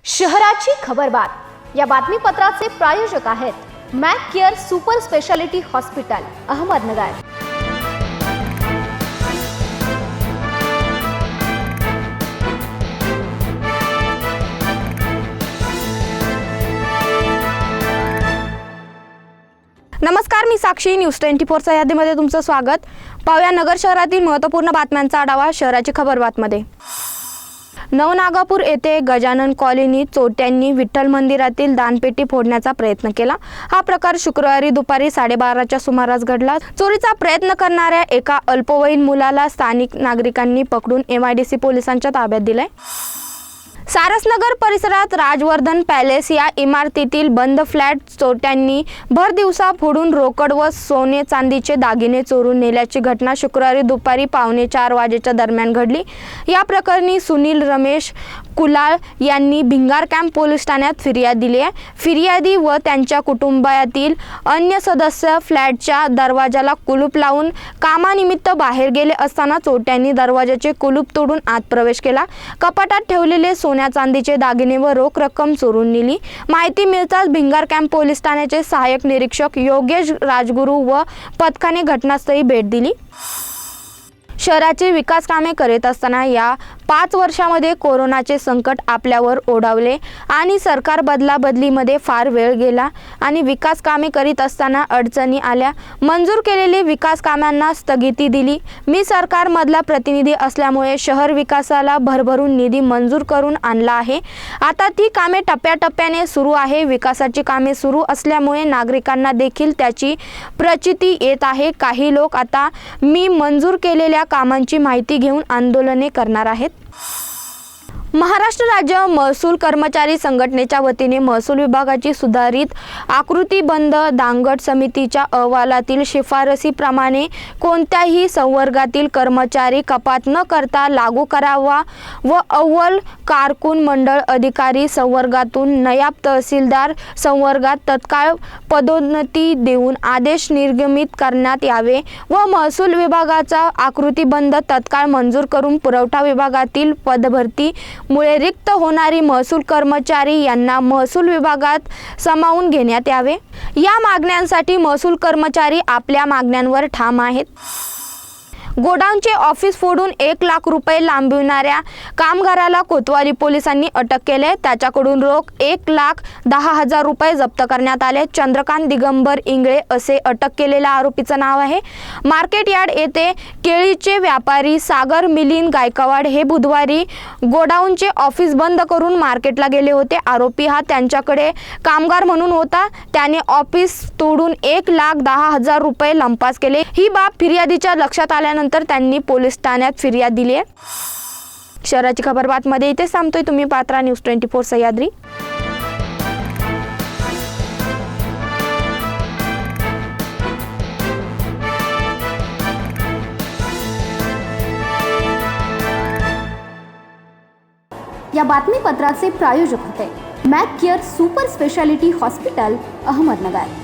शहराची खबरबात या बातमीपत्राचे प्रायोजक आहेत Mac care super speciality hospital Ahmednagar. नमस्कार, मी साक्षी। न्यूज 24च्या यादीमध्ये तुमचं स्वागत। पाहूया नगर शहरातील महत्त्वपूर्ण बातम्यांचा आढावा शहराची खबरबातमध्ये। नवनागापूर येथे गजानन कॉलनीत चोरट्यांनी विठ्ठल मंदिरातील दानपेटी फोडण्याचा प्रयत्न केला। हा प्रकार शुक्रवारी दुपारी 12:30च्या सुमारास घडला। चोरीचा प्रयत्न करणाऱ्या एका अल्पवयीन मुलाला स्थानिक नागरिकांनी पकडून MIDC पोलिसांच्या ताब्यात दिले। सारसनगर परिसरात राजवर्धन पॅलेस या इमारतीतील बंद फ्लॅट चोरट्यांनी भर दिवसा फोडून रोकड व सोने चांदीचे दागिने चोरून नेल्याची घटना शुक्रवारी दुपारी 3:45 वाजेच्या दरम्यान घडली। या प्रकरणी सुनील रमेश कुलाळ यांनी भिंगार कॅम्प पोलीस ठाण्यात फिर्याद दिली आहे। फिर्यादी व त्यांच्या कुटुंबातील अन्य सदस्य फ्लॅटच्या दरवाजाला कुलूप लावून कामानिमित्त बाहेर गेले असताना चोरट्यांनी दरवाजाचे कुलूप तोडून आत प्रवेश केला। कपाटात ठेवलेले सोन्या चांदीचे दागिने व रोख रक्कम चोरून नेली। माहिती मिळताच भिंगार कॅम्प पोलीस ठाण्याचे सहाय्यक निरीक्षक योगेश राजगुरू व पथकाने घटनास्थळी भेट दिली। शहराची विकास कामे करीत असताना या 5 वर्षांमध्ये कोरोनाचे संकट आपल्यावर ओढावले आणि सरकार बदलाबदलीमध्ये फार वेळ गेला आणि विकास कामे करीत असताना अडचणी आल्या। मंजूर केलेली विकास कामांना स्थगिती दिली। मी सरकारमधला प्रतिनिधी असल्यामुळे शहर विकासाला भरभरून निधी मंजूर करून आणला आहे। आता ती कामे टप्प्याटप्प्याने सुरू आहे। विकासाची कामे सुरू असल्यामुळे नागरिकांना देखील त्याची प्रचिती येत आहे। काही लोक आता मी मंजूर केलेल्या कामांची माहिती घेऊन आंदोलने करणार आहेत। महाराष्ट्र राज्य महसूल कर्मचारी संघटनेच्या वतीने महसूल विभागाची सुधारित आकृतीबंध दांगट समितीच्या अहवालातील शिफारसीप्रमाणे कोणत्याही संवर्गातील कर्मचारी कपात न करता लागू करावा व अव्वल कारकून मंडळ अधिकारी संवर्गातून नायब तहसीलदार संवर्गात तत्काळ पदोन्नती देऊन आदेश निर्गमित करण्यात यावे व महसूल विभागाचा आकृतीबंध तत्काळ मंजूर करून पुरवठा विभागातील पदभरती मुळे रिक्त होणारी महसूल कर्मचारी यांना महसूल विभागात सामावून घेण्यात यावे। या मागण्यांसाठी महसूल कर्मचारी आपल्या मागण्यांवर ठाम आहेत। गोडाऊनचे ऑफिस फोडून 1 लाख रुपये लांबविणाऱ्या कामगाराला कोतवाली पोलिसांनी अटक केले। त्याच्याकडून रोख 1,10,000 रुपये जप्त करण्यात आले। चंद्रकांत दिगंबर इंगळे असे अटक केलेल्या आरोपीचं नाव आहे। मार्केट यार्ड येथे केळीचे व्यापारी सागर मिलिंद गायकवाड हे बुधवारी गोडाऊनचे ऑफिस बंद करून मार्केटला गेले होते। आरोपी हा त्यांच्याकडे कामगार म्हणून होता। त्याने ऑफिस तोडून 1,10,000 रुपये लंपास केले। ही बाब फिर्यादीच्या लक्षात आल्यानंतर त्यांनी पोलीस ठाण्यात फिर्याद दिली आहे। शहराची खबरबातमध्ये इथे थांबतोय। तुम्ही पात्रा न्यूज 24 सह्याद्री। या बातमीपत्राचे प्रायोजक होते Mac care super speciality hospital Ahmednagar.